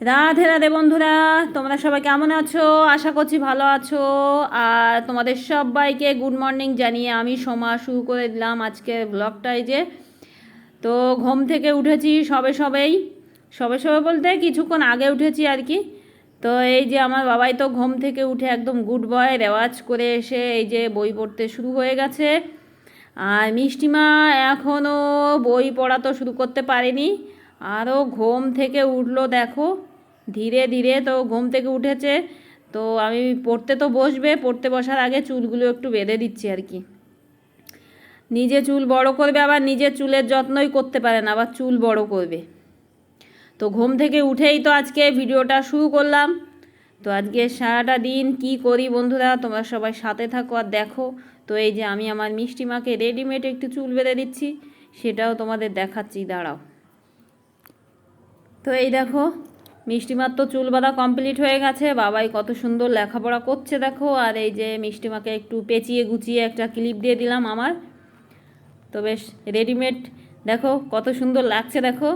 রাধে রাধে বন্ধুরা, তোমরা সবাই কেমন আছো? আশা করছি ভালো আছো। আর তোমাদের সবাইকে গুড মর্নিং জানিয়ে আমি সোমা শুরু করে দিলাম আজকের ব্লগটাই। যে তো ঘুম থেকে উঠেছি সবে বলতে কিছুক্ষণ আগে উঠেছি আর কি। তো এই যে আমার বাবাই তো ঘুম থেকে উঠে একদম গুড বয় রেওয়াজ করে এসে এই যে বই পড়তে শুরু হয়ে গেছে। আর মিষ্টিমা এখনও বই পড়া তো শুরু করতে পারেনি, আরও ঘুম থেকে উঠলো দেখো ধীরে ধীরে। তো ঘুম থেকে উঠেছে, তো আমি পড়তে তো বসবে, পড়তে বসার আগে চুলগুলো একটু বেঁধে দিচ্ছি আর কি। নিজে চুল বড় করবে, আবার নিজের চুলের যত্নই করতে পারে না, আবার চুল বড় করবে। তো ঘুম থেকে উঠেই তো আজকে ভিডিওটা শুরু করলাম। তো আজকে সারাটা দিন কি করি বন্ধুরা, তোমরা সবাই সাথে থাকো আর দেখো। তো এই যে আমি আমার মিষ্টিমাকে রেডিমেড একটু চুল বেঁধে দিচ্ছি, সেটাও তোমাদের দেখাচ্ছি, দাঁড়াও। তো এই দেখো মিষ্টিমার তো চুল বাঁধা কমপ্লিট হয়ে গেছে, বাবাই কত সুন্দর লেখাপড়া করছে দেখো। আর এই যে মিষ্টিমাকে একটু পেঁচিয়ে গুছিয়ে একটা ক্লিপ দিয়ে দিলাম আমার। তো বেশ রেডিমেড দেখো কত সুন্দর লাগছে, দেখো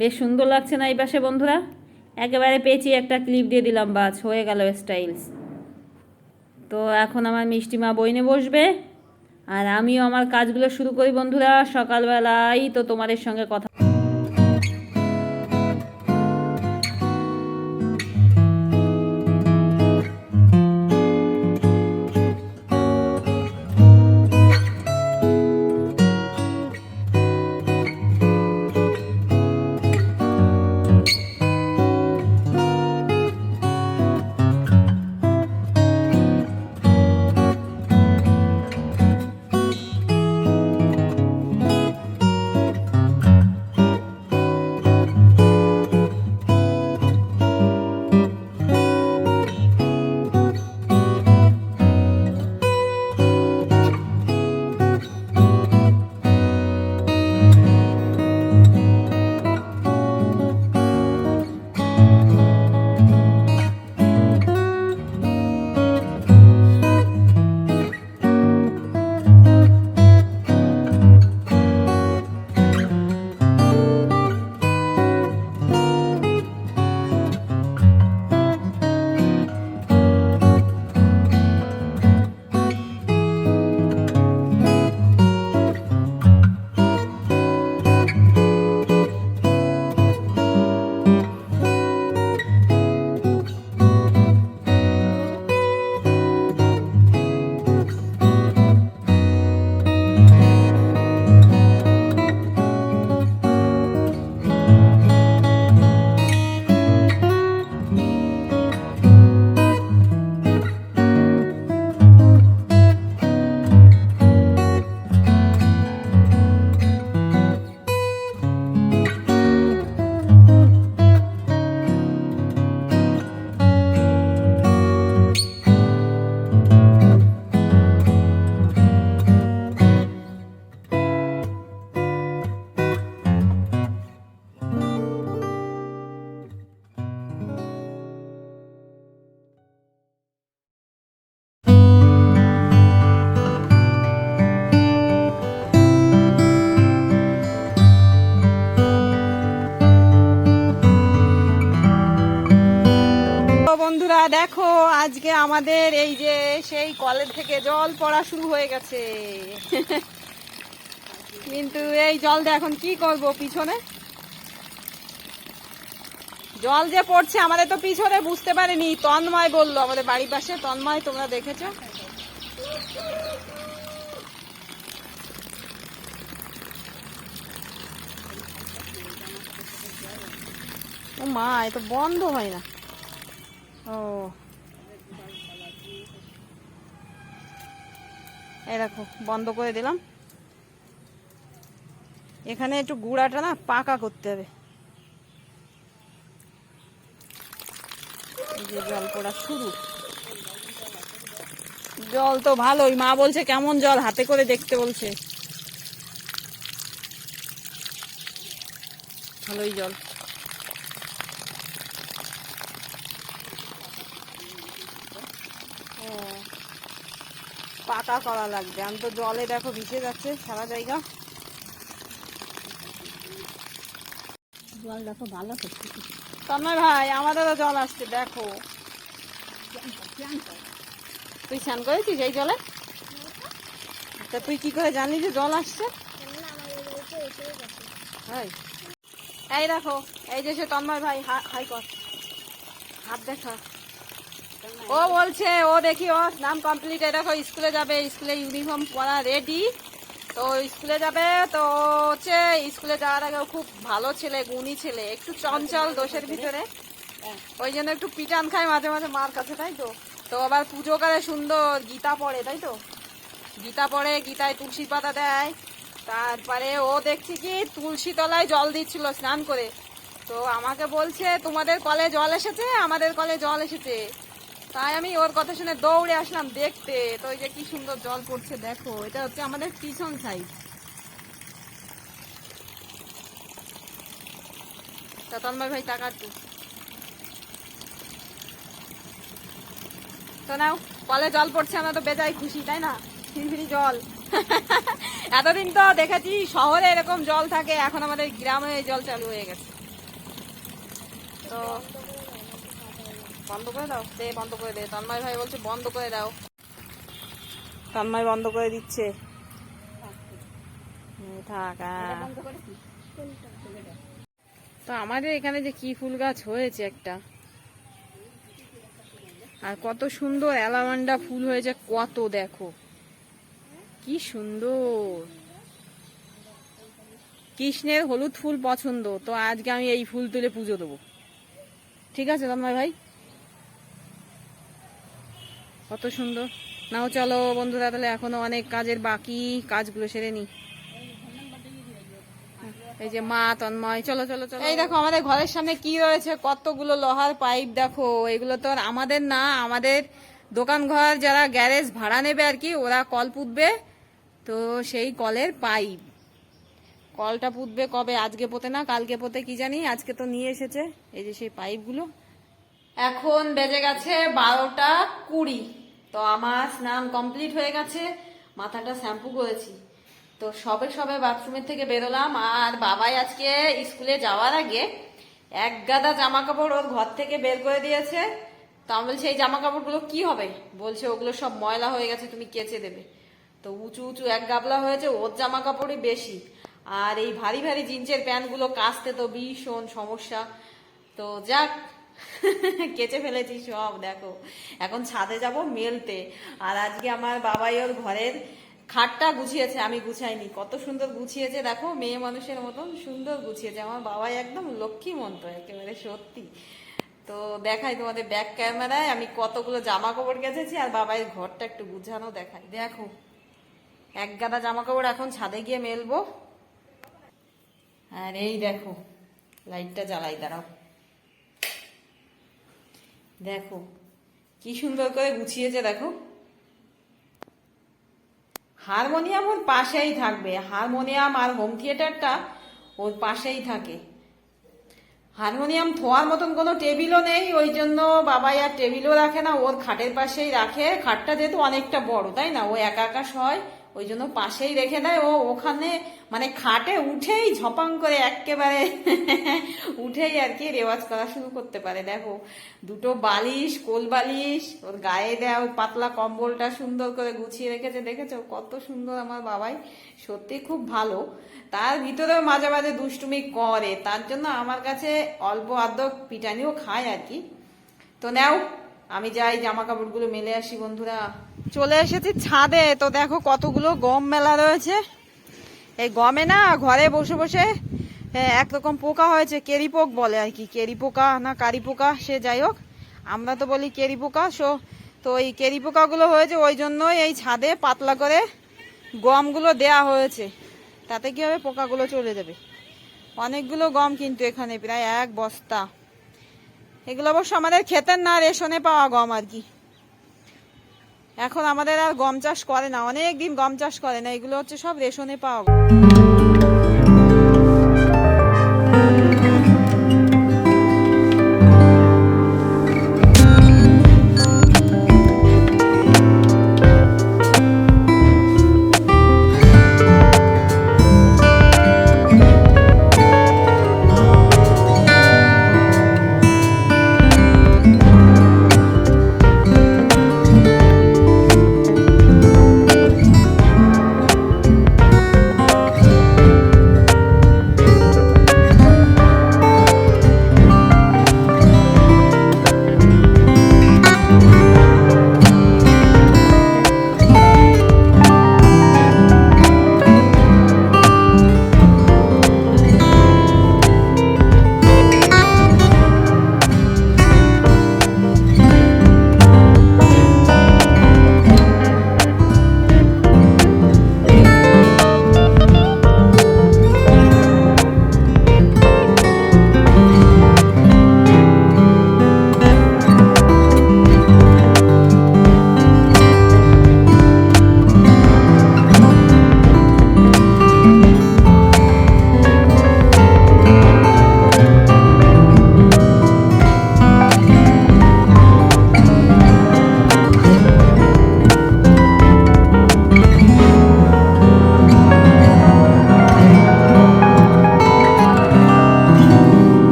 বেশ সুন্দর লাগছে না এই পাশে বন্ধুরা? একেবারে পেঁচিয়ে একটা ক্লিপ দিয়ে দিলাম, বাস হয়ে গেল স্টাইলস। তো এখন আমার মিষ্টিমা বইনে বসবে, আর আমিও আমার কাজগুলো শুরু করি বন্ধুরা। সকালবেলায় তো তোমাদের সঙ্গে কথা। বন্ধুরা দেখো আজকে আমাদের এই যে সেই কলের থেকে জল পড়া শুরু হয়ে গেছে। কিন্তু এই জল দিয়ে এখন কি করব, পিছনে জল যে পড়ছে আমাদের তো পিছনে বুঝতে পারিনি, তন্ময় বললো, আমাদের বাড়ির পাশে তন্ময়, তোমরা দেখেছো? ও মা, এ তো বন্ধ হয় না। ও এই দেখো বন্ধ করে দিলাম। এখানে একটু গুঁড়াটা না পাকা করতে হবে। এই যে জল পড়া শুরু, জল তো ভালোই, মা বলছে কেমন জল, হাতে করে দেখতে বলছে। ভালোই জল। ও পাকা করা লাগবে, আমি তো জলে দেখো ভিজে যাচ্ছে সারা জায়গা। জল দেখো ভালো করছে। তন্ময় ভাই আমাদেরও জল আসছে দেখো। তুই স্নান করেছিস এই জলে? তা তুই কি করে জানলি যে জল আসছে? এই দেখো, এই যে সে তন্ময় ভাই, হাই কর, হাত দেখা। ও বলছে ও দেখি ও স্নান কমপ্লিট, দেখো স্কুলে যাবে, স্কুলে ইউনিফর্ম পরা রেডি, তো স্কুলে যাবে। তো হচ্ছে স্কুলে যাওয়ার আগে খুব ভালো ছেলে, গুণী ছেলে, একটু চঞ্চল দোষের ভিতরে, ওই জন্য একটু পিটান খায় মাঝে মাঝে মার কাছে, তাই তো। তো আবার পুজো করে সুন্দর, গীতা পড়ে, তাই তো, গীতা পড়ে, গীতায় তুলসী পাতা দেয়। তারপরে ও দেখছি কি তুলসী তলায় জল দিচ্ছিল স্নান করে, তো আমাকে বলছে তোমাদের কলে জল এসেছে, আমাদের কলে জল এসেছে। তাই আমি ওর কথা শুনে দৌড়ে আসলাম দেখতে। তো ওই যে কি সুন্দর জল পড়ছে দেখো, এটা হচ্ছে আমাদের পিছন সাইড। তা তন্ময় ভাই তাকাচ্ছি তো, নাও কলে জল পড়ছে, আমরা তো বেজায় খুশি, তাই না, ফিরি জল। এতদিন তো দেখেছি শহরে এরকম জল থাকে, এখন আমাদের গ্রামে এই জল চালু হয়ে গেছে। তো বন্ধ করে দাও, দে বন্ধ করে দে, তন্ময় ভাই বলছে বন্ধ করে দাও, তন্ময় বন্ধ করে দিচ্ছে। থাক। তো আমাদের এখানে যে কি ফুল গাছ হয়েছে একটা, আর কত সুন্দর অ্যালামান্ডা ফুল হয়েছে, কত দেখো কি সুন্দর। কৃষ্ণের হলুদ ফুল পছন্দ, তো আজকে আমি এই ফুল তুলে পুজো দেবো, ঠিক আছে তন্ময় ভাই? কত সুন্দর। নাও চলো বন্ধুরা, তাহলে এখনো অনেক কাজের বাকি, কাজগুলো সেরে নি। এই যে মা, তন্ময়, চলো চলো চলো। এই দেখো আমাদের ঘরের সামনে কি রয়েছে, কতগুলো লোহার পাইপ দেখো। এগুলো তো আর আমাদের না, আমাদের দোকান ঘর যারা গ্যারেজ ভাড়া নেবে আর কি, ওরা কল পুঁতবে, তো সেই কলের পাইপ। কলটা পুঁতবে কবে, আজকে পোতে না কালকে পোতে কি জানি, আজকে তো নিয়ে এসেছে। এই যে সেই পাইপগুলো। এখন বেজে গেছে 12:20। তো আমার স্নান কমপ্লিট হয়ে গেছে, মাথাটা শ্যাম্পু করেছি, তো সবে সবে বাথরুমের থেকে বেরোলাম। আর বাবাই আজকে স্কুলে যাওয়ার আগে এক গাদা জামা কাপড় ওর ঘর থেকে বের করে দিয়েছে। তো আমি বলছি এই জামা কাপড়গুলো কি হবে, বলছে ওগুলো সব ময়লা হয়ে গেছে, তুমি কেচে দেবে। তো উঁচু উঁচু এক গাবলা হয়েছে, ওর জামা কাপড়ই বেশি, আর এই ভারী ভারী জিন্সের প্যান্টগুলো কাচতে তো ভীষণ সমস্যা। তো যাক, কেচে ফেলেছি সব। দেখো এখন ছাদে যাব মেলতে। আর আজকে আমার বাবাই ওর ঘরের খাটটা গুছিয়েছে, আমি গুছাইনি, কত সুন্দর গুছিয়েছে দেখো, মেয়ে মানুষের মতন সুন্দর গুছিয়েছে আমার বাবাই, একদম লক্ষ্মী মন্ত্র একেবারে, সত্যি। তো দেখাই তোমাদের ব্যাক ক্যামেরায় আমি কতগুলো জামা কাপড় কেচেছি, আর বাবাই ঘরটা একটু গুছানো দেখাই। দেখো এক গাদা জামা কাপড় এখন ছাদে গিয়ে মেলবো। আর এই দেখো লাইটটা জ্বালাই, দাঁড়াও, দেখো কি সুন্দর করে গুছিয়েছে দেখো। হারমোনিয়াম ওর পাশেই থাকবে, হারমোনিয়াম আর হোম থিয়েটারটা ওর পাশেই থাকে। হারমোনিয়াম থোয়ার মতন কোনো টেবিলও নেই, ওই জন্য বাবাই আর টেবিলও রাখে না, ওর খাটের পাশেই রাখে। খাটটা যেহেতু অনেকটা বড়, তাই না, ও একা একা শয়, ওই জন্য পাশেই রেখে দেয়। ও ওখানে মানে খাটে উঠেই ঝপাং করে একেবারে উঠেই আর কি রেওয়াজ করা শুরু করতে পারে। দেখো দুটো বালিশ, কোল বালিশ, ওর গায়ে দেওয়া ওই পাতলা কম্বলটা সুন্দর করে গুছিয়ে রেখেছে, দেখেছো কত সুন্দর আমার বাবাই, সত্যি খুব ভালো। তার ভিতরেও মাঝে মাঝে দুষ্টুমি করে, তার জন্য আমার কাছে অল্প আধ পিটানিও খায় আর কি। তো নাও আমি যাই জামা কাপড়গুলো মেলে আসি বন্ধুরা। চলে এসেছি ছাদে, তো দেখো কতগুলো গম মেলা রয়েছে। এই গমে না ঘরে বসে বসে একরকম পোকা হয়েছে, কেরি পোক বলে আর কি, কেরি পোকা না কারি পোকা, সে যাই হোক, আমরা তো বলি কেরি পোকা। তো এই কেরি পোকাগুলো হয়েছে, ওই জন্যই এই ছাদে পাতলা করে গমগুলো দেয়া হয়েছে, তাতে কি হবে পোকাগুলো চলে যাবে। অনেকগুলো গম কিন্তু এখানে, প্রায় 1 বস্তা। এগুলো অবশ্য আমাদের ক্ষেতের না, রেশনে পাওয়া গম আর কি। এখন আমাদের আর গম চাষ করে না, অনেক দিন গম চাষ করে না, এগুলো হচ্ছে সব রেশনে পাওয়া গম।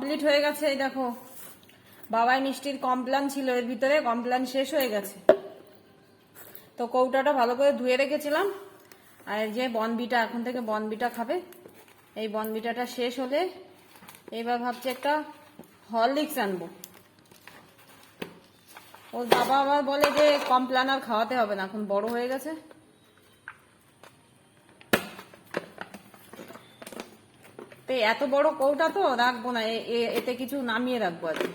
কমপ্লিট হয়ে গেছে। এই দেখো বাবাই মিষ্টির কমপ্লান ছিল এর ভিতরে, কমপ্লান শেষ হয়ে গেছে। তো কৌটাটা ভালো করে ধুয়ে রেখেছিলাম। আর যে বনবিটা, এখন থেকে বনবিটা খাবে। এই বনবিটাটা শেষ হলে এবার ভাবছি একটা হরলিক্স আনবো। ওর বাবা আবার বলে যে কমপ্লান আর খাওয়াতে হবে না, এখন বড় হয়ে গেছে। তো এত বড় কৌটা তো রাখবো না, এতে কিছু নামিয়ে রাখবো আর কি।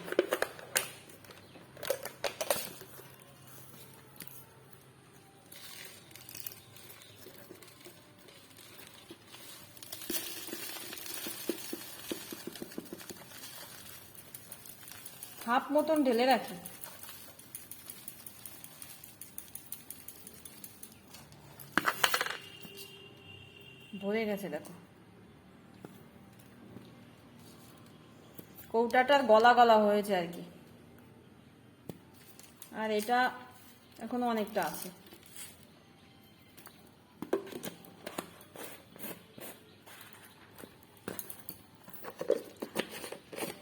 হাফ মতন ঢেলে রাখি। ভরে গেছে দেখো, কৌটাটার গলা গলা হয়েছে আর কি। আর এটা এখনো অনেকটা আছে।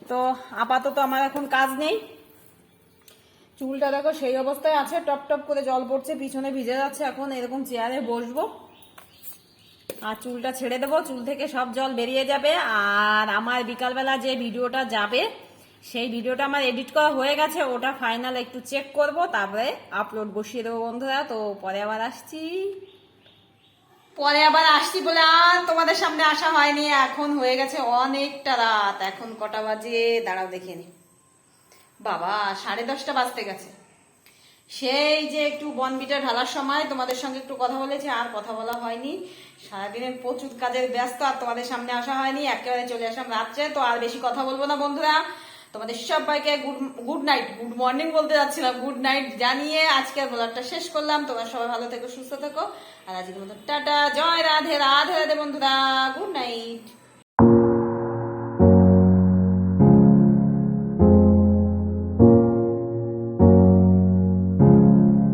তো আপাতত আমার এখন কাজ নেই। চুলটা দেখো সেই অবস্থায় আছে, টপ টপ করে জল পড়ছে, পিছনে ভিজে যাচ্ছে। এখন এরকম চেয়ারে বসবো আর চুলটা ছেড়ে দেবো, চুল থেকে সব জল বেরিয়ে যাবে। আর আমার বিকালবেলা যে ভিডিওটা যাবে সেই ভিডিওটা আমার এডিট করা হয়ে গেছে, ওটা ফাইনাল একটু চেক করব, তারপরে আপলোড বসিয়ে দেবো বন্ধুরা। তো পরে আবার আসছি বলে আর তোমাদের সামনে আসা হয়নি। এখন হয়ে গেছে অনেকটা রাত। এখন কটা বাজে দাঁড়াও দেখে নি, বাবা 10:30 বাজতে গেছে। সেই যে একটু বনবিটা ঢালার সময় তোমাদের সঙ্গে একটু কথা বলেছি, আর কথা বলা হয়নি। সারাদিনের প্রচুর কাজের ব্যস্ত, আর তোমাদের সামনে আসা হয়নি। একেবারে চলে আসলাম রাত্রে। তো আর বেশি কথা বলবো না বন্ধুরা, তোমাদের সবাইকে গুড নাইট, গুড মর্নিং বলতে যাচ্ছিলাম, গুড নাইট জানিয়ে আজকের ব্লগটা শেষ করলাম। তোমরা সবাই ভালো থেকো, সুস্থ থেকো। আর আজকের মতো টাটা, জয় রাধে, রাধে রাধে বন্ধুরা, গুড নাইট।